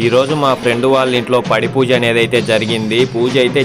ఈ రోజు మా ఫ్రెండ్ వాళ్ళ ఇంట్లో పడి పూజ అనేది అయితే జరిగింది. పూజ అయితే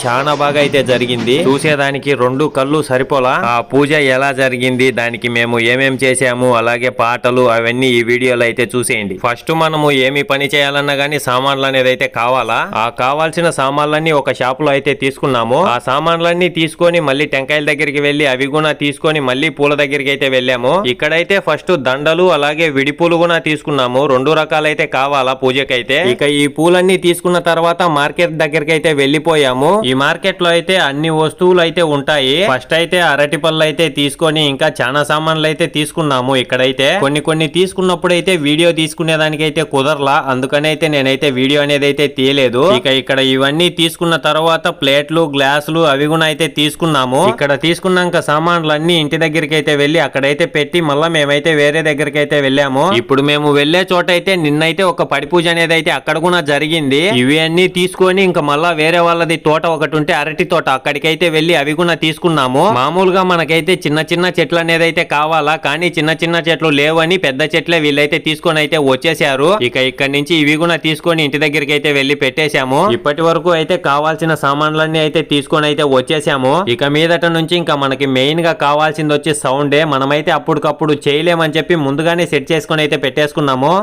చాలా బాగా అయితే జరిగింది. చూసేదానికి 2 కళ్ళు సరిపోలా. ఆ పూజ ఎలా జరిగింది, దానికి మేము ఏమేం చేసాము, అలాగే పాటలు అవన్నీ ఈ వీడియోలో అయితే చూసేయండి. ఫస్ట్ మనము ఏమి పని చేయాలన్నా గానీ సామాన్లు అనేది అయితే కావాలా. ఆ కావాల్సిన సామాన్లన్నీ ఒక షాప్ లో అయితే తీసుకున్నాము. ఆ సామాన్లన్నీ తీసుకొని మళ్ళీ టెంకాయల దగ్గరికి వెళ్లి అవి కూడా తీసుకొని మళ్ళీ పూల దగ్గరికి అయితే వెళ్ళాము. ఇక్కడైతే ఫస్ట్ దండలు అలాగే విడిపూలు కూడా తీసుకున్నాము. 2 రకాలైతే కావాలా పూజకైతే. ఇక ఈ పూలన్నీ తీసుకున్న తర్వాత మార్కెట్ దగ్గరికి అయితే వెళ్లిపోయాము. ఈ మార్కెట్ లో అయితే అన్ని వస్తువులు అయితే ఉంటాయి. ఫస్ట్ అయితే అరటి పళ్ళు అయితే తీసుకొని ఇంకా చాలా సామాన్లు అయితే తీసుకున్నాము. ఇక్కడైతే కొన్ని తీసుకున్నప్పుడు అయితే వీడియో తీసుకునేదానికైతే కుదరలా, అందుకని అయితే నేనైతే వీడియో అనేది అయితే తీయలేదు. ఇక ఇక్కడ ఇవన్నీ తీసుకున్న తర్వాత ప్లేట్లు గ్లాసులు అవి కూడా అయితే తీసుకున్నాము. ఇక్కడ తీసుకున్నాక సామాన్లు అన్ని ఇంటి దగ్గరికి అయితే వెళ్లి అక్కడైతే పెట్టి మళ్ళా మేమైతే వేరే దగ్గరికి అయితే వెళ్ళాము. ఇప్పుడు మేము వెళ్లే చోట అయితే నిన్నైతే ఒక పడి పూజ అనేది అయితే అక్కడ కూడా జరిగింది. ఇవి అన్ని తీసుకొని ఇంకా మళ్ళా వేరే వాళ్ళది తోట ఒకటి ఉంటే అరటి తోట, అక్కడికైతే వెళ్లి అవి కూడా తీసుకున్నాము. మామూలుగా మనకైతే చిన్న చెట్లు అనేది అయితే కావాలా, కానీ చిన్న చెట్లు లేవని పెద్ద చెట్లే వీళ్ళైతే తీసుకొని అయితే వచ్చేసారు. ఇక ఇక్కడ నుంచి ఇవి కూడా తీసుకొని ఇంటి దగ్గరికి అయితే వెళ్లి పెట్టేశాము. ఇప్పటి వరకు అయితే కావాల్సిన సామాన్లన్నీ అయితే తీసుకొని అయితే వచ్చేసాము. ఇక మీదట నుంచి ఇంకా మనకి మెయిన్ గా కావాల్సింది వచ్చి సౌండే. మనమైతే అప్పటికప్పుడు చేయలేమని చెప్పి ముందుగానే సెట్ చేసుకొని అయితే పెట్టేసుకున్నాము.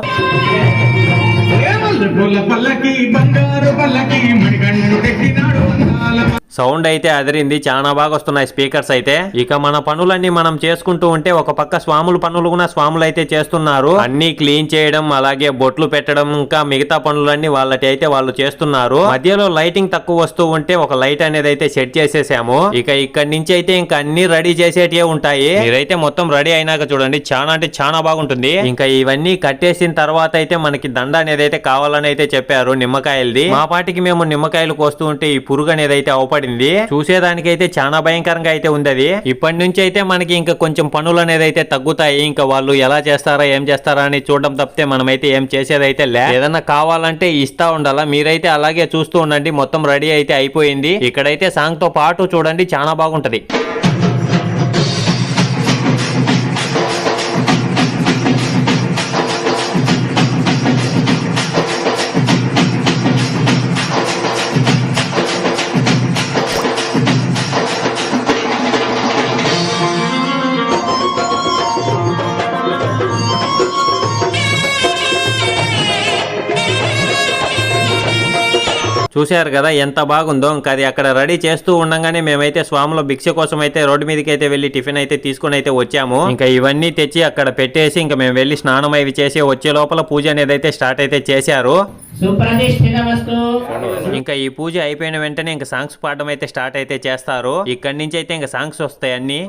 సౌండ్ అయితే అదిరింది, చాలా బాగా వస్తున్నాయి స్పీకర్స్ అయితే. ఇక మన పనులన్నీ మనం చేసుకుంటూ ఉంటే ఒక పక్క స్వాముల పనులు కూడా స్వాములు అయితే చేస్తున్నారు. అన్ని క్లీన్ చేయడం అలాగే బొట్లు పెట్టడం ఇంకా మిగతా పనులన్నీ వాళ్ళటి అయితే వాళ్ళు చేస్తున్నారు. మధ్యలో లైటింగ్ తక్కువ వస్తూ ఉంటే ఒక లైట్ అనేది అయితే సెట్ చేసేసాము. ఇక ఇక్కడ నుంచి అయితే ఇంకా అన్ని రెడీ చేసేటివే ఉంటాయి. మీరైతే మొత్తం రెడీ అయినాక చూడండి, చాలా బాగుంటుంది. ఇంకా ఇవన్నీ కట్టేసిన తర్వాత అయితే మనకి దండ అనేది అయితే కావాలని అయితే చెప్పారు, నిమ్మకాయలది. మా పాటికి మేము నిమ్మకాయలు కోస్తూ ఉంటే ఈ పురుగు అనేది అయితే అవపడింది. చూసేదానికైతే చాలా భయంకరంగా అయితే ఉంది అది. ఇప్పటి నుంచి అయితే మనకి ఇంకా కొంచెం పనులు అనేది అయితే తగ్గుతాయి. ఇంకా వాళ్ళు ఎలా చేస్తారా ఏం చేస్తారా అని చూడడం తప్పితే మనమైతే ఏం చేసేది అయితే లే. ఏదన్నా కావాలంటే ఇస్తా ఉండాలా. మీరైతే అలాగే చూస్తూ ఉండండి. మొత్తం రెడీ అయితే అయిపోయింది. ఇక్కడైతే సాంగ్ తో పాటు చూడండి, చాలా బాగుంటది. చూశారు కదా ఎంత బాగుందో. ఇంకా అది అక్కడ రెడీ చేస్తూ ఉండగానే మేమైతే స్వాముల భిక్ష కోసం అయితే రోడ్డు మీదకి అయితే వెళ్లి టిఫిన్ అయితే తీసుకుని అయితే వచ్చాము. ఇంకా ఇవన్నీ తెచ్చి అక్కడ పెట్టేసి ఇంకా మేము వెళ్లి స్నానం అవి చేసి వచ్చే లోపల పూజ అనేది అయితే స్టార్ట్ అయితే చేశారు. ఇంకా ఈ పూజ అయిపోయిన వెంటనే ఇంకా సాంగ్స్ పాడడం అయితే స్టార్ట్ అయితే చేస్తారు. ఇక్కడి నుంచి అయితే ఇంకా సాంగ్స్ వస్తాయి అన్ని.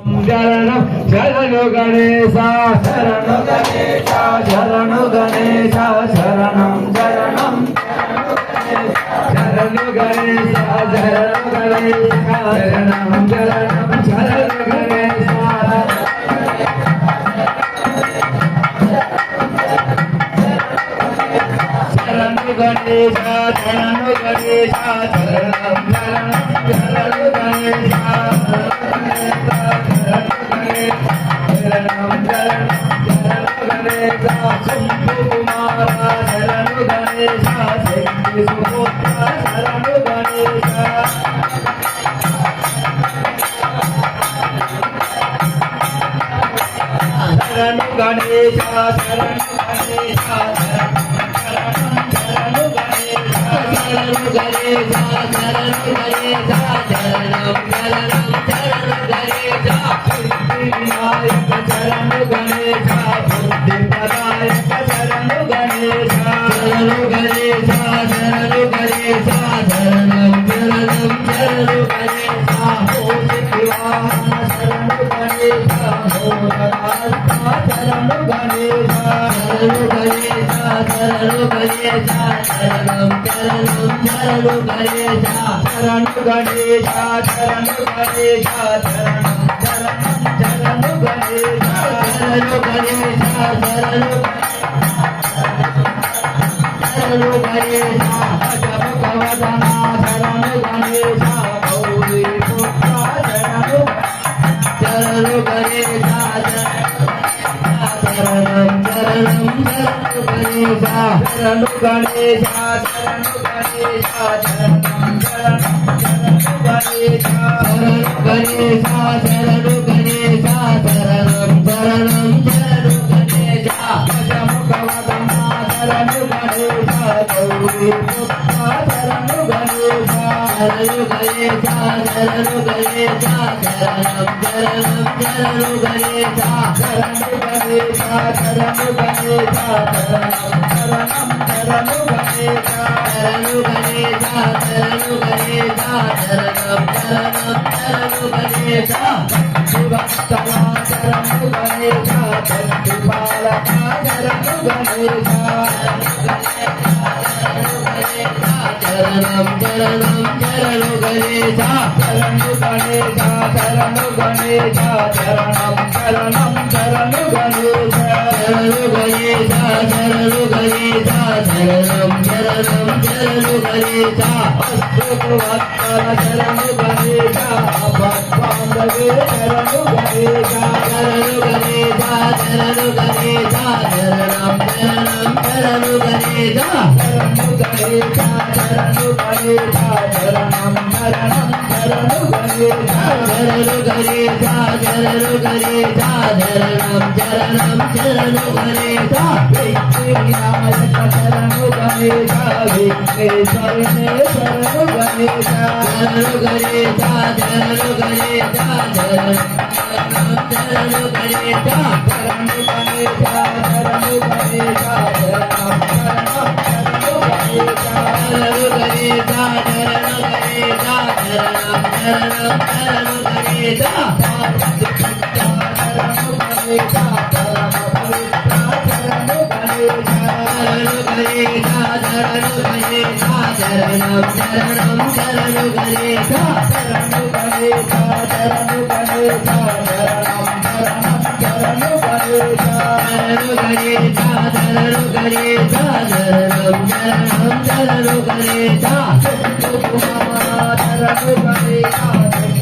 గణేశ శరణు గణేశ శరణం గణేశ శరణు గణేశ శరణం శరణం శరణు గణేశ గజముఖవదనా శరణు గణేశ గౌరీ పుత్ర శరణు గణేశ శరణు గణేశ శరణు గణేశ శరణం శరణం శరణు గణేశ శరణు గణేశ శరణు గణేశ శరణం శరణం శరణు గణేశ శరణు గణేశ శరణు గణేశ శరణం శరణం శరణు గణేశ శివస్తవ శరణు గణేశ శక్తిపాలక శరణు గణేశ శరణం శరణం శరణు గణేశ శరణు గణేశ శరణు గణేశ శరణం శరణం శరణు గణేశ శరణు గణేశ శరణు గణేశ శరణం శరణం శరణు గణేశ అశ్రువత్తర శరణు గణేశ భక్తాంబగే శరణు గణేశ శరణు గణేశ శరణు గణేశ శరణం శరణం శరణు గణేశ శరణు గణేశ శరణు గణేశ శరణం శరణం శరణు గణేశ శరణు గణేశ శరణు గణేశ శరణం శరణం శరణు గణేశ విఘ్ననాయక శరణు గణేశ విఘ్నేశ్వరునే శరణు గణేశ శరణు గణేశ శరణు గణేశ శరణం శరణు గణేశ శరణు గణేశ శరణు గణేశ శరణం శరణం శరణు గణేశ శరణు గణేశ శరణు గణేశ శరణం శరణం శరణు గణేశ శరణు గణేశ పరమ పవిత్ర శరణు గణేశ శరణు గణేశ శరణు గణేశ శరణం శరణం శరణు గణేశ శరణు గణేశ శరణు గణేశ శరణం శరణం శరణు గణేశ శరణు గణేశ శరణు గణేశ శరణం శరణం శరణు గణేశ శరణు కుమార శరణు గణేశ శరణు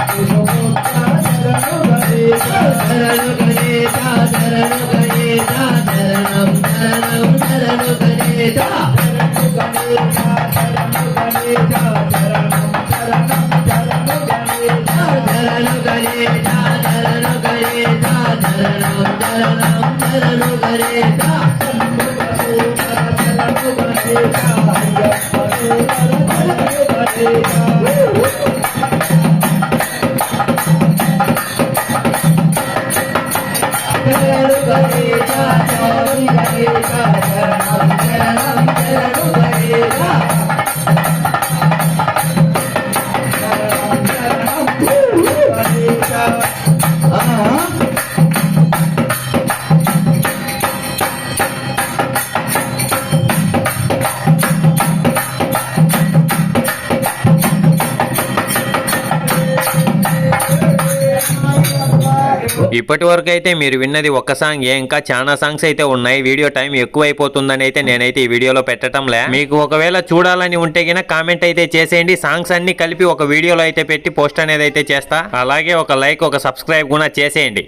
గణేశ శరణు గణేశ శరణు గణేశ శరణం శరణం శరణు గణేశ శరణు గణేశ శరణు గణేశ శరణం శరణం శరణు గణేశ శరణు గణేశ శరణు గణేశ శరణం శరణం శరణు గణేశ శరణు గణేశ ఇప్పటి వరకు అయితే మీరు విన్నది ఒక్క సాంగ్, ఇంకా చాలా సాంగ్స్ అయితే ఉన్నాయి. వీడియో టైం ఎక్కువైపోతుందని అయితే నేనైతే ఈ వీడియోలో పెట్టడంలే. మీకు ఒకవేళ చూడాలని ఉంటే గిన కామెంట్ అయితే చేసేయండి. సాంగ్స్ అన్ని కలిపి ఒక వీడియోలో అయితే పెట్టి పోస్ట్ అనేది అయితే చేస్తా. అలాగే ఒక లైక్, ఒక సబ్స్క్రైబ్ కూడా చేసేయండి.